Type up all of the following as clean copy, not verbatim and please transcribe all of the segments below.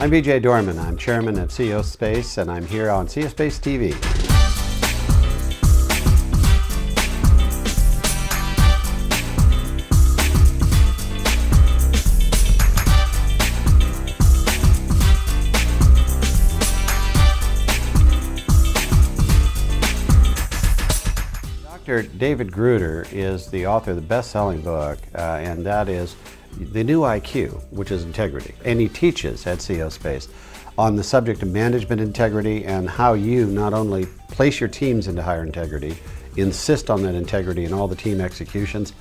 I'm BJ Dorman. I'm chairman of CEO Space, and I'm here on CEO Space TV. Dr. David Gruder is the author of the best-selling book, and that is The New IQ, which is integrity. And he teaches at CEO Space on the subject of management integrity and how you not only place your teams into higher integrity, insist on that integrity in all the team executions,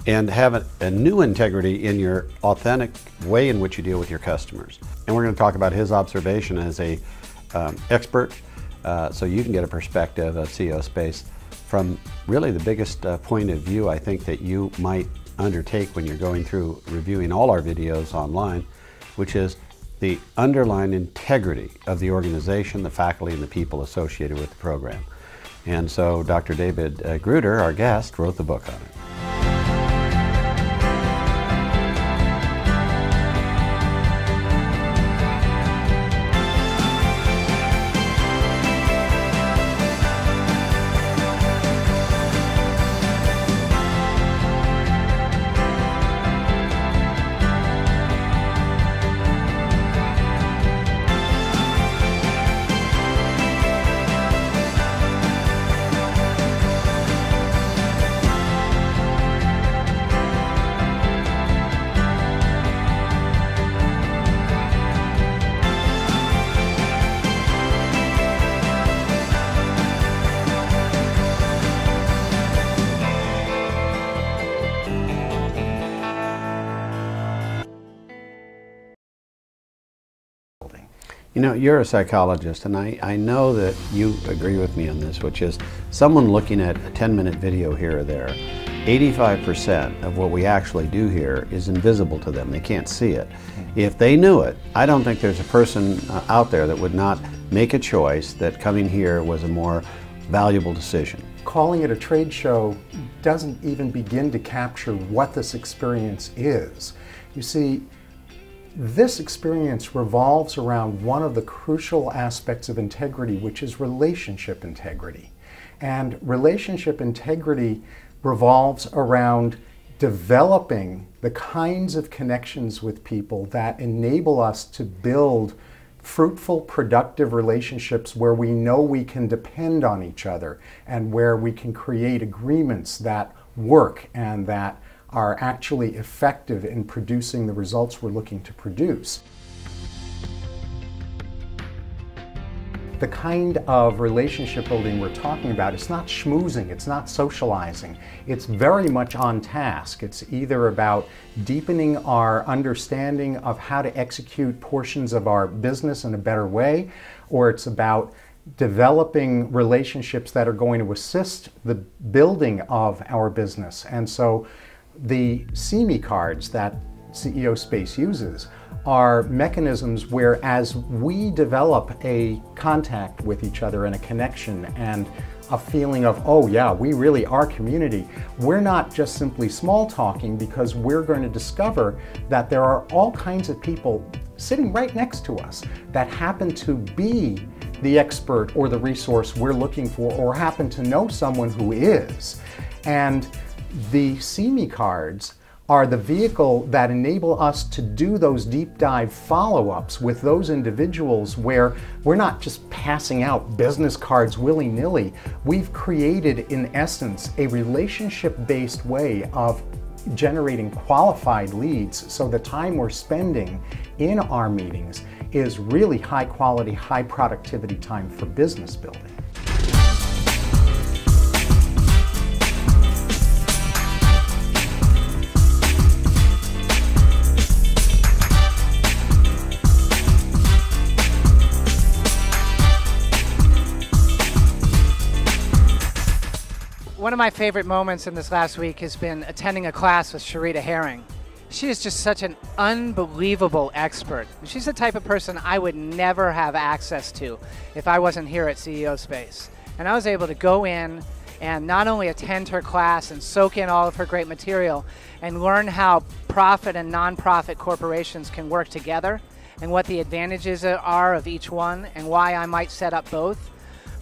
and have a new integrity in your authentic way in which you deal with your customers. And we're going to talk about his observation as a expert, so you can get a perspective of CEO Space from really the biggest point of view I think that you might undertake when you're going through reviewing all our videos online, which is the underlying integrity of the organization, the faculty, and the people associated with the program. And so Dr. David Gruder, our guest, wrote the book on it. You know, you're a psychologist, and I know that you agree with me on this, which is someone looking at a 10-minute video here or there, 85% of what we actually do here is invisible to them. They can't see it. If they knew it, I don't think there's a person out there that would not make a choice that coming here was a more valuable decision. Calling it a trade show doesn't even begin to capture what this experience is. You see, this experience revolves around one of the crucial aspects of integrity, which is relationship integrity. And relationship integrity revolves around developing the kinds of connections with people that enable us to build fruitful, productive relationships where we know we can depend on each other and where we can create agreements that work and that are actually effective in producing the results we're looking to produce. The kind of relationship building we're talking about, it's not schmoozing, it's not socializing. It's very much on task. It's either about deepening our understanding of how to execute portions of our business in a better way, or it's about developing relationships that are going to assist the building of our business. And so the See-Me cards that CEO Space uses are mechanisms where as we develop a contact with each other and a connection and a feeling of, oh yeah, we really are community, we're not just simply small talking, because we're going to discover that there are all kinds of people sitting right next to us that happen to be the expert or the resource we're looking for, or happen to know someone who is. And the See-Me cards are the vehicle that enable us to do those deep dive follow-ups with those individuals where we're not just passing out business cards willy-nilly. We've created, in essence, a relationship-based way of generating qualified leads, so the time we're spending in our meetings is really high quality, high productivity time for business building. One of my favorite moments in this last week has been attending a class with Sharita Herring. She is just such an unbelievable expert. She's the type of person I would never have access to if I wasn't here at CEO Space. And I was able to go in and not only attend her class and soak in all of her great material and learn how profit and nonprofit corporations can work together and what the advantages are of each one and why I might set up both.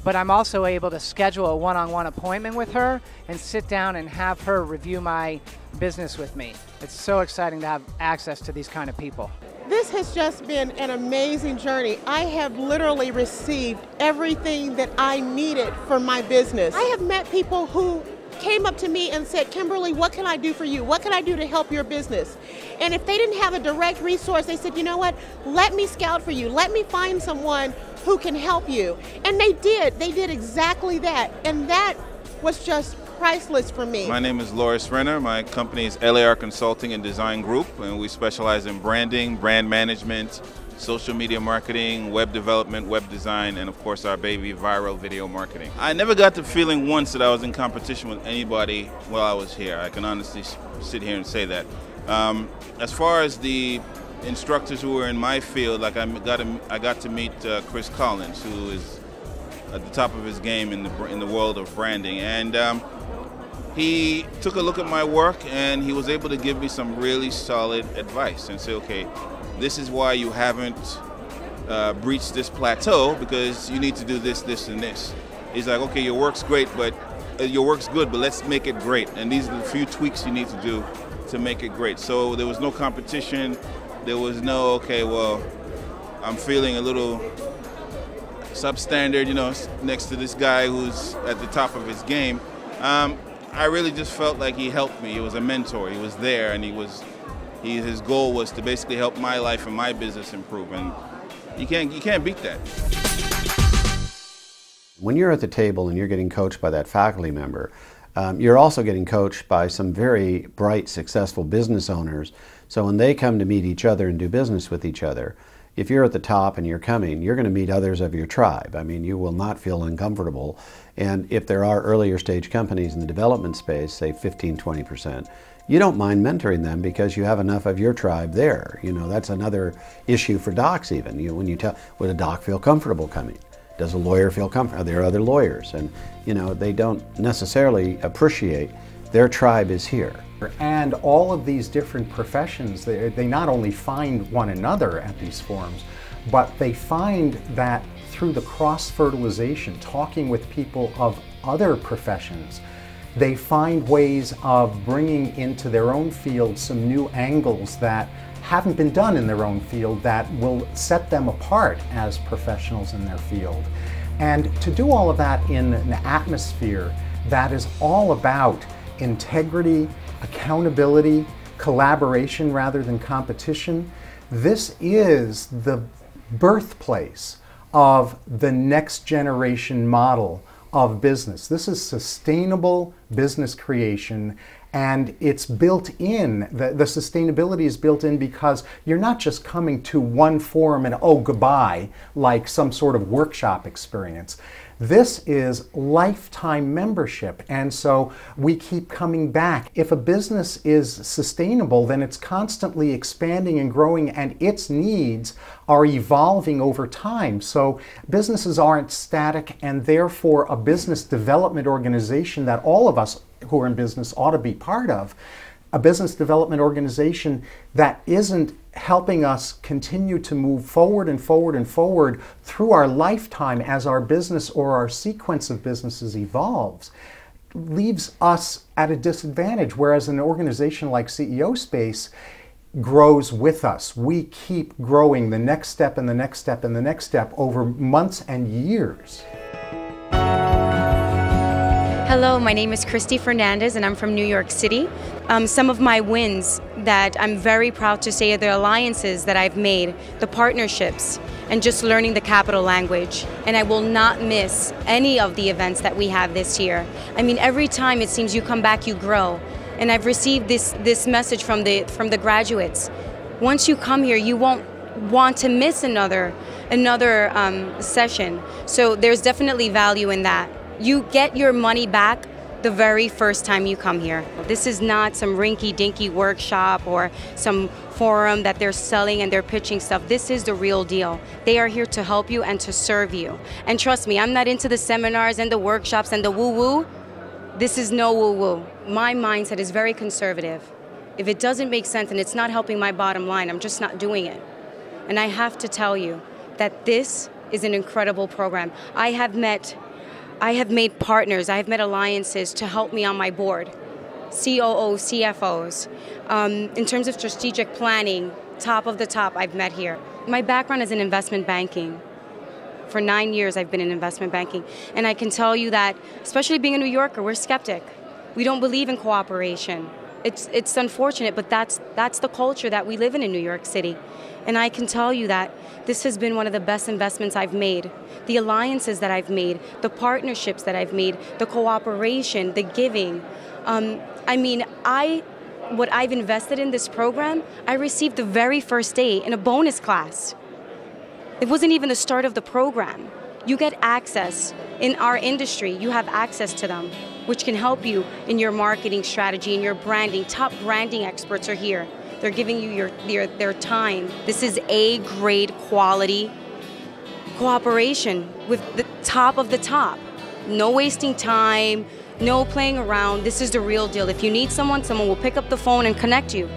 But I'm also able to schedule a one-on-one appointment with her and sit down and have her review my business with me. It's so exciting to have access to these kind of people. This has just been an amazing journey. I have literally received everything that I needed for my business. I have met people who came up to me and said, Kimberly, what can I do for you? What can I do to help your business? And if they didn't have a direct resource, they said, you know what, let me scout for you. Let me find someone who can help you. And they did exactly that. And that was just priceless for me. My name is Loris Renner. My company is LAR Consulting and Design Group, and we specialize in branding, brand management, social media marketing, web development, web design, and of course our baby, viral video marketing. I never got the feeling once that I was in competition with anybody while I was here. I can honestly sit here and say that. As far as the instructors who were in my field, like I got to meet Chris Collins, who is at the top of his game in the world of branding, and he took a look at my work and he was able to give me some really solid advice and say, okay, this is why you haven't breached this plateau, because you need to do this, this, and this. He's like, okay, your work's great, but your work's good, but let's make it great. And these are the few tweaks you need to do to make it great. So there was no competition. There was no, okay, well, I'm feeling a little substandard, you know, next to this guy who's at the top of his game. I really just felt like he helped me. He was a mentor. He was there, and his goal was to basically help my life and my business improve. And you can't beat that. When you're at the table and you're getting coached by that faculty member, you're also getting coached by some very bright, successful business owners. So when they come to meet each other and do business with each other, if you're at the top and you're coming, you're going to meet others of your tribe. I mean, you will not feel uncomfortable. And if there are earlier stage companies in the development space, say 15, 20%, you don't mind mentoring them because you have enough of your tribe there. You know, that's another issue for docs even. When you tell, would a doc feel comfortable coming? Does a lawyer feel comfortable? Are there other lawyers? And, you know, they don't necessarily appreciate their tribe is here. And all of these different professions, they not only find one another at these forums, but they find that through the cross-fertilization, talking with people of other professions, they find ways of bringing into their own field some new angles that haven't been done in their own field that will set them apart as professionals in their field. And to do all of that in an atmosphere that is all about integrity, accountability, collaboration rather than competition, this is the birthplace of the next generation model of business. This is sustainable business creation, and it's built in, the sustainability is built in because you're not just coming to one forum and oh, goodbye, like some sort of workshop experience. This is lifetime membership, and so we keep coming back. If a business is sustainable, then it's constantly expanding and growing, and its needs are evolving over time. So businesses aren't static, and therefore a business development organization that all of us who are in business ought to be part of, a business development organization that isn't helping us continue to move forward and forward and forward through our lifetime as our business or our sequence of businesses evolves, leaves us at a disadvantage, whereas an organization like CEO Space grows with us. We keep growing the next step and the next step and the next step over months and years. Hello, my name is Christy Fernandez and I'm from New York City. Some of my wins that I'm very proud to say are the alliances that I've made, the partnerships, and just learning the capital language. And I will not miss any of the events that we have this year. I mean, every time it seems you come back, you grow. And I've received this message from the graduates. Once you come here, you won't want to miss another session. So there's definitely value in that. You get your money back the very first time you come here. This is not some rinky-dinky workshop or some forum that they're selling and they're pitching stuff. This is the real deal. They are here to help you and to serve you. And trust me, I'm not into the seminars and the workshops and the woo-woo. This is no woo-woo. My mindset is very conservative. If it doesn't make sense and it's not helping my bottom line, I'm just not doing it. And I have to tell you that this is an incredible program. I have made partners, I have met alliances to help me on my board, COOs, CFOs. In terms of strategic planning, top of the top I've met here. My background is in investment banking. For 9 years I've been in investment banking. And I can tell you that, especially being a New Yorker, we're skeptic. We don't believe in cooperation. It's unfortunate, but that's the culture that we live in New York City. And I can tell you that this has been one of the best investments I've made. The alliances that I've made, the partnerships that I've made, the cooperation, the giving. What I've invested in this program, I received the very first day in a bonus class. It wasn't even the start of the program. You get access. In our industry, you have access to them, which can help you in your marketing strategy, in your branding. Top branding experts are here. They're giving you their time. This is A-grade quality cooperation with the top of the top. No wasting time, no playing around. This is the real deal. If you need someone will pick up the phone and connect you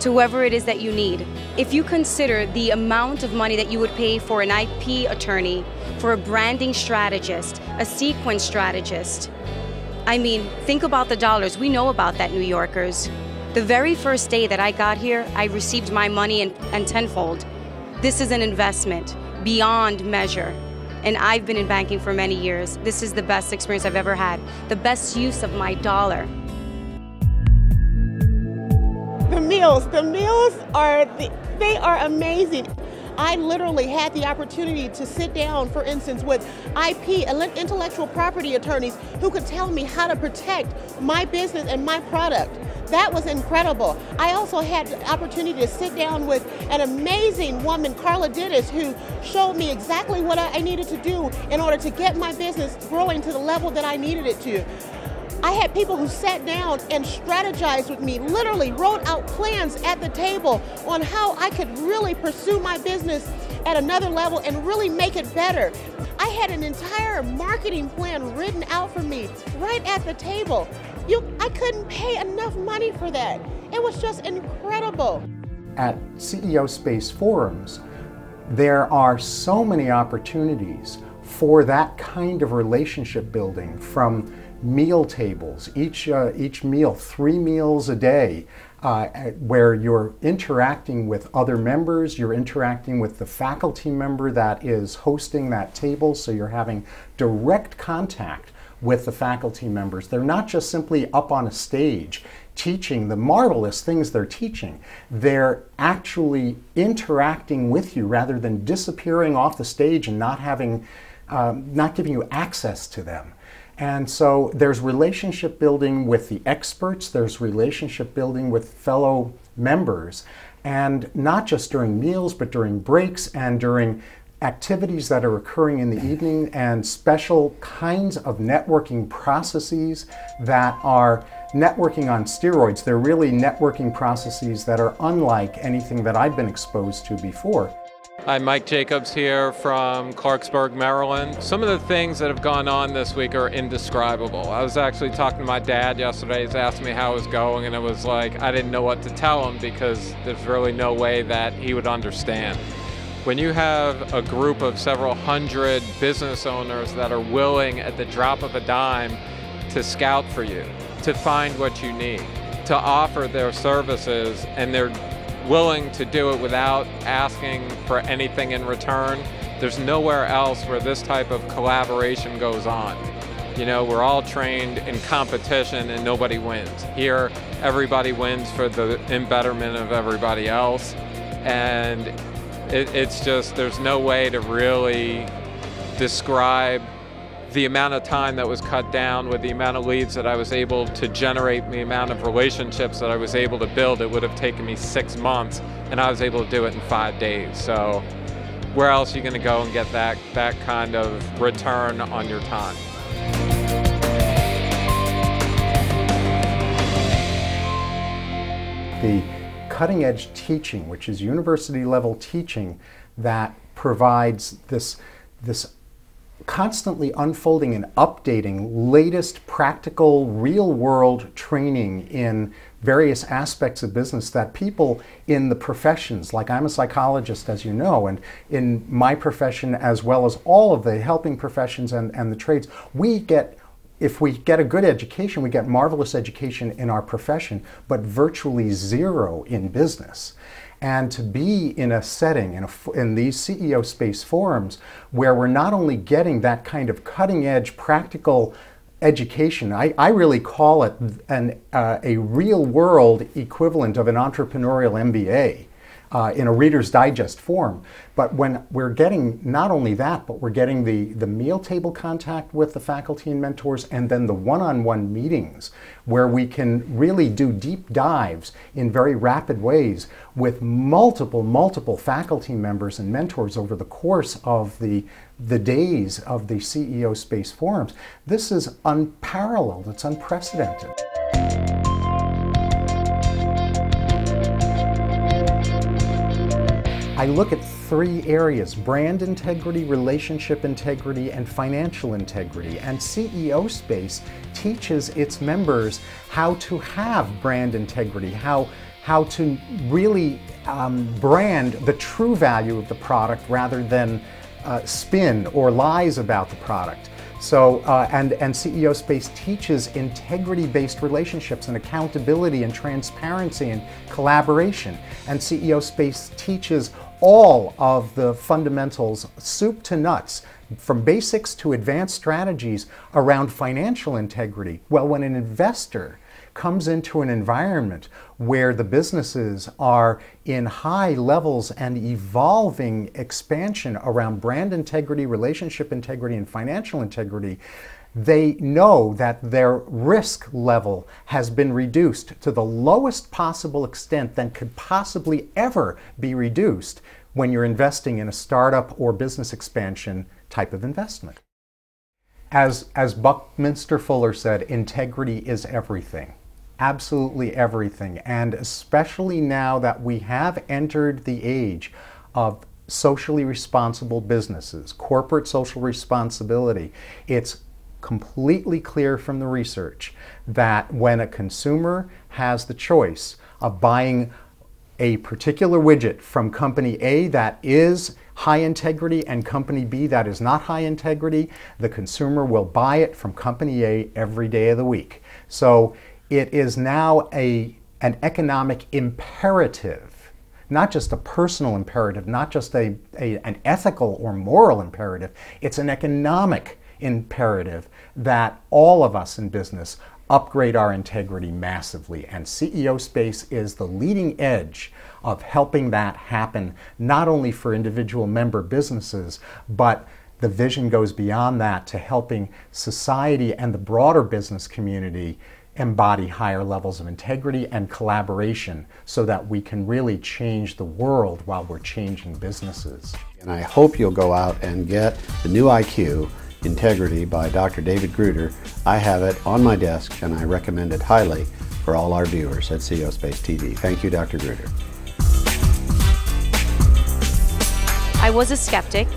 to whoever it is that you need. If you consider the amount of money that you would pay for an IP attorney, for a branding strategist, a sequence strategist, think about the dollars. We know about that, New Yorkers. The very first day that I got here, I received my money and tenfold. This is an investment beyond measure. And I've been in banking for many years. This is the best experience I've ever had, the best use of my dollar. The meals they are amazing. I literally had the opportunity to sit down, for instance, with IP, intellectual property attorneys who could tell me how to protect my business and my product. That was incredible. I also had the opportunity to sit down with an amazing woman, Carla Dittis, who showed me exactly what I needed to do in order to get my business growing to the level that I needed it to. I had people who sat down and strategized with me, literally wrote out plans at the table on how I could really pursue my business at another level and really make it better. I had an entire marketing plan written out for me right at the table. I couldn't pay enough money for that. It was just incredible. At CEO Space Forums, there are so many opportunities for that kind of relationship building, from meal tables, each meal, 3 meals a day, where you're interacting with other members, you're interacting with the faculty member that is hosting that table, so you're having direct contact with the faculty members. They're not just simply up on a stage teaching the marvelous things they're teaching. They're actually interacting with you rather than disappearing off the stage and not giving you access to them. And so there's relationship building with the experts, there's relationship building with fellow members, and not just during meals, but during breaks and during activities that are occurring in the evening, and special kinds of networking processes that are networking on steroids. They're really networking processes that are unlike anything that I've been exposed to before. I'm Mike Jacobs here from Clarksburg, Maryland. Some of the things that have gone on this week are indescribable. I was actually talking to my dad yesterday. He's asking me how it was going, and it was like I didn't know what to tell him because there's really no way that he would understand. When you have a group of several hundred business owners that are willing at the drop of a dime to scout for you, to find what you need, to offer their services, and they're willing to do it without asking for anything in return, there's nowhere else where this type of collaboration goes on. You know, we're all trained in competition and nobody wins. Here, everybody wins for the betterment of everybody else. And it's just, there's no way to really describe the amount of time that was cut down with the amount of leads that I was able to generate, the amount of relationships that I was able to build. It would have taken me 6 months, and I was able to do it in 5 days. So where else are you going to go and get that kind of return on your time? The cutting edge teaching, which is university level teaching, that provides this constantly unfolding and updating latest practical real world training in various aspects of business that people in the professions, like I'm a psychologist, as you know, and in my profession, as well as all of the helping professions and the trades, if we get a good education, we get marvelous education in our profession, but virtually zero in business. And to be in a setting, in these CEO space forums, where we're not only getting that kind of cutting edge practical education, I really call it a real world equivalent of an entrepreneurial MBA. In a Reader's Digest form. But when we're getting not only that, but we're getting the meal table contact with the faculty and mentors, and then the one-on-one meetings where we can really do deep dives in very rapid ways with multiple faculty members and mentors over the course of the days of the CEO Space Forums. This is unparalleled, it's unprecedented. I look at three areas: brand integrity, relationship integrity, and financial integrity. And CEO Space teaches its members how to have brand integrity, how to really brand the true value of the product rather than spin or lies about the product. So, and CEO Space teaches integrity-based relationships and accountability and transparency and collaboration. And CEO Space teaches all of the fundamentals, soup to nuts, from basics to advanced strategies around financial integrity. Well, when an investor comes into an environment where the businesses are in high levels and evolving expansion around brand integrity, relationship integrity, and financial integrity, they know that their risk level has been reduced to the lowest possible extent that could possibly ever be reduced when you're investing in a startup or business expansion type of investment. As Buckminster Fuller said, integrity is everything. Absolutely everything. And especially now that we have entered the age of socially responsible businesses, corporate social responsibility, it's completely clear from the research that when a consumer has the choice of buying a particular widget from company A that is high integrity and company B that is not high integrity, the consumer will buy it from company A every day of the week. So it is now an economic imperative, not just a personal imperative, not just an ethical or moral imperative. It's an economic imperative that all of us in business upgrade our integrity massively. And CEO Space is the leading edge of helping that happen, not only for individual member businesses, but the vision goes beyond that to helping society and the broader business community embody higher levels of integrity and collaboration so that we can really change the world while we're changing businesses. And I hope you'll go out and get the new IQ, Integrity by Dr. David Gruder. I have it on my desk and I recommend it highly for all our viewers at CEO Space TV. Thank you, Dr. Gruder. I was a skeptic.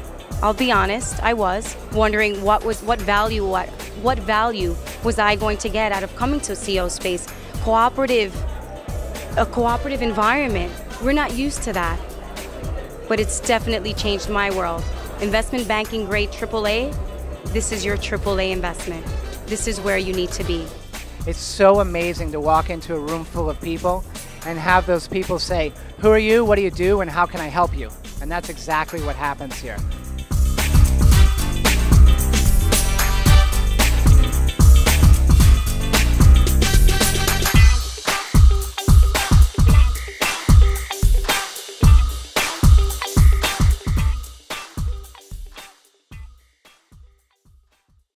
I'll be honest, I was wondering what value was I going to get out of coming to CEO Space. A cooperative environment. We're not used to that, but it's definitely changed my world. Investment banking grade AAA, this is your AAA investment. This is where you need to be. It's so amazing to walk into a room full of people and have those people say, "Who are you, what do you do, and how can I help you?" And that's exactly what happens here.